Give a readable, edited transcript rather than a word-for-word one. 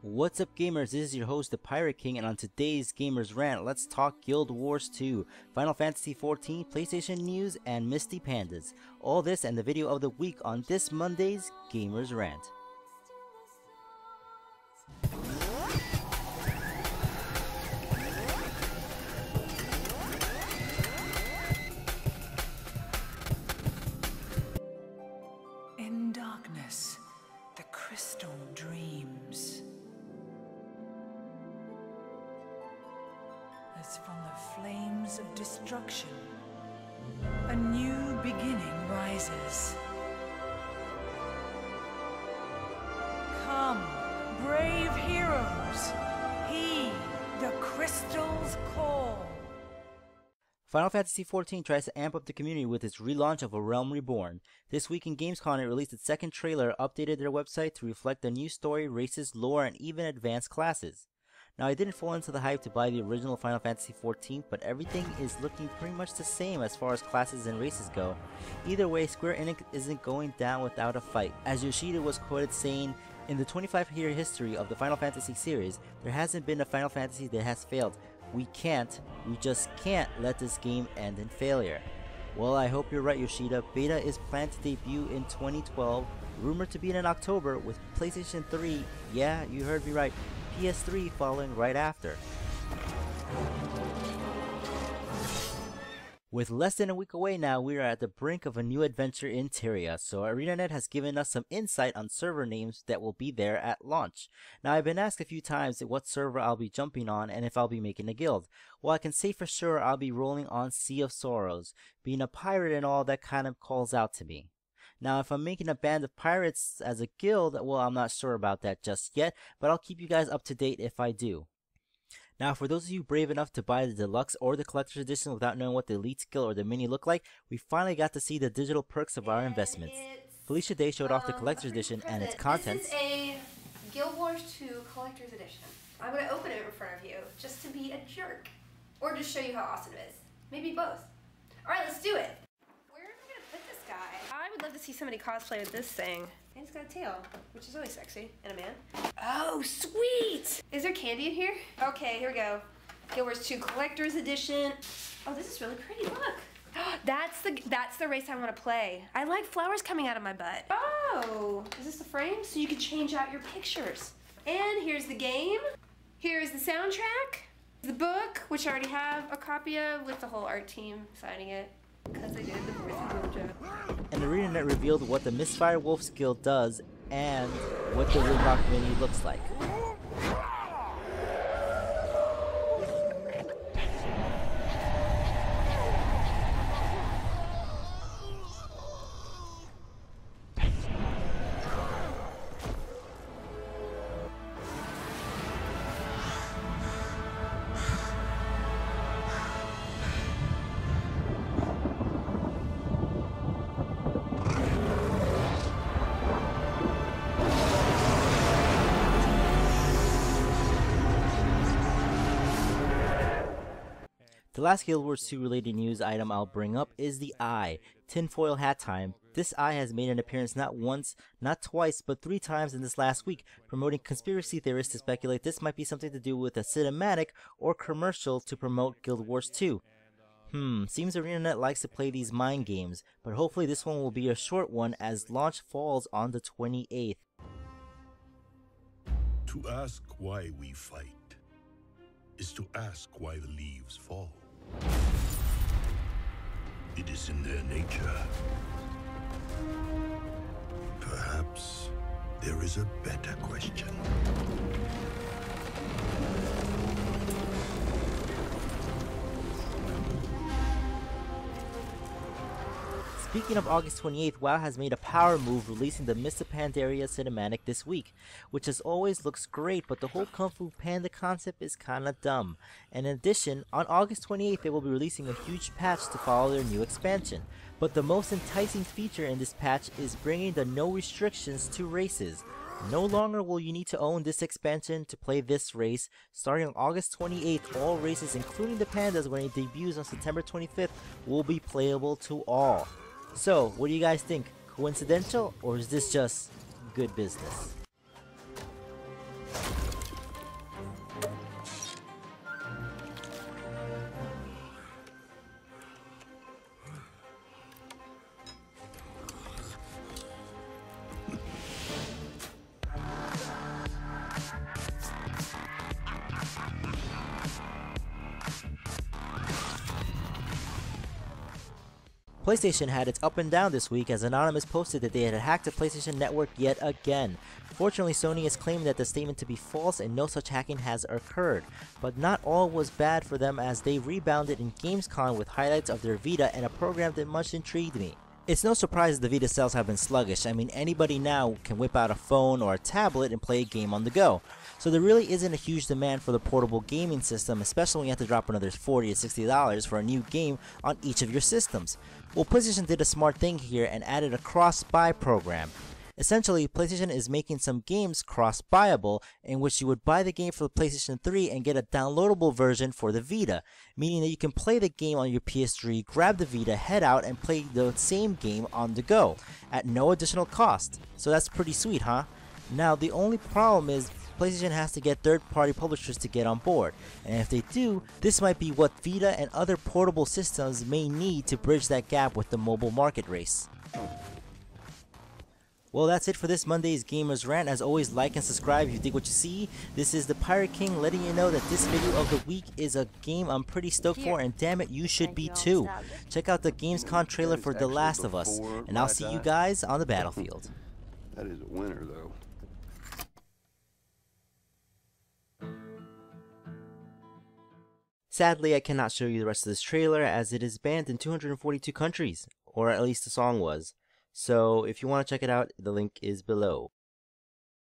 What's up gamers, this is your host the Pirate King, and on today's Gamers Rant, let's talk Guild Wars 2, Final Fantasy 14, PlayStation news, and Misty Pandas. All this and the video of the week on this Monday's Gamers Rant. In darkness, the crystal dreams. As from the flames of destruction, a new beginning rises. Come, brave heroes, heed the crystal's call. Final Fantasy 14 tries to amp up the community with its relaunch of A Realm Reborn. This week in Gamescom, it released its second trailer, updated their website to reflect the new story, races, lore, and even advanced classes. Now, I didn't fall into the hype to buy the original Final Fantasy 14, but everything is looking pretty much the same as far as classes and races go. Either way, Square Enix isn't going down without a fight, as Yoshida was quoted saying, "In the 25-year history of the Final Fantasy series, there hasn't been a Final Fantasy that has failed. We just can't let this game end in failure." Well, I hope you're right, Yoshida. Beta is planned to debut in 2012, rumored to be in October, with PlayStation 3, yeah, you heard me right, PS3 following right after. With less than a week away now, we are at the brink of a new adventure in Tyria, so ArenaNet has given us some insight on server names that will be there at launch. Now, I've been asked a few times what server I'll be jumping on and if I'll be making a guild. Well, I can say for sure I'll be rolling on Sea of Sorrows. Being a pirate and all, that kind of calls out to me. Now, if I'm making a band of pirates as a guild, well, I'm not sure about that just yet, but I'll keep you guys up to date if I do. Now, for those of you brave enough to buy the deluxe or the collector's edition without knowing what the elite skill or the mini look like, we finally got to see the digital perks of our investments. Felicia Day showed off the collector's edition and its contents. This is a Guild Wars 2 collector's edition. I'm going to open it in front of you just to be a jerk. Or just show you how awesome it is. Maybe both. Alright, let's do it. Where am I going to put this guy? I would love to see somebody cosplay with this thing. And it's got a tail, which is always sexy, and a man. Oh, sweet! Is there candy in here? Okay, here we go. Guild Wars 2 Collector's Edition. Oh, this is really pretty, look. That's the race I want to play. I like flowers coming out of my butt. Oh, is this the frame? So you can change out your pictures. And here's the game. Here's the soundtrack. The book, which I already have a copy of with the whole art team signing it. Because I did the voice of Mojo. And ArenaNet revealed what the Misfire Wolf skill does and what the Rimrock mini looks like. The last Guild Wars 2 related news item I'll bring up is the Eye. Tinfoil hat time. This Eye has made an appearance not once, not twice, but 3 times in this last week, promoting conspiracy theorists to speculate this might be something to do with a cinematic or commercial to promote Guild Wars 2. Seems ArenaNet likes to play these mind games, but hopefully this one will be a short one as launch falls on the 28th. To ask why we fight is to ask why the leaves fall. It is in their nature. Perhaps there is a better question. Speaking of August 28th, WoW has made a power move releasing the Mr. Pandaria cinematic this week, which as always looks great, but the whole Kung Fu Panda concept is kinda dumb. And in addition, on August 28th they will be releasing a huge patch to follow their new expansion. But the most enticing feature in this patch is bringing the no restrictions to races. No longer will you need to own this expansion to play this race. Starting on August 28th, all races including the Pandas when it debuts on September 25th will be playable to all. So, what do you guys think? Coincidental, or is this just good business? PlayStation had its up and down this week as Anonymous posted that they had hacked the PlayStation Network yet again. Fortunately, Sony is claiming that the statement to be false and no such hacking has occurred. But not all was bad for them as they rebounded in Gamescom with highlights of their Vita and a program that much intrigued me. It's no surprise the Vita sales have been sluggish. I mean, anybody now can whip out a phone or a tablet and play a game on the go. So there really isn't a huge demand for the portable gaming system, especially when you have to drop another $40 to $60 for a new game on each of your systems. Well, PlayStation did a smart thing here and added a cross-buy program. Essentially, PlayStation is making some games cross-buyable, in which you would buy the game for the PlayStation 3 and get a downloadable version for the Vita, meaning that you can play the game on your PS3, grab the Vita, head out, and play the same game on the go, at no additional cost. So that's pretty sweet, huh? Now, the only problem is PlayStation has to get third-party publishers to get on board, and if they do, this might be what Vita and other portable systems may need to bridge that gap with the mobile market race. Well, that's it for this Monday's Gamers Rant. As always, like and subscribe if you dig what you see. This is the Pirate King letting you know that this video of the week is a game I'm pretty stoked for, and damn it, you should be too. Check out the Gamescom trailer for The Last of Us, and I'll see you guys on the battlefield. That is a winner, though. Sadly, I cannot show you the rest of this trailer as it is banned in 242 countries, or at least the song was. So if you want to check it out, the link is below.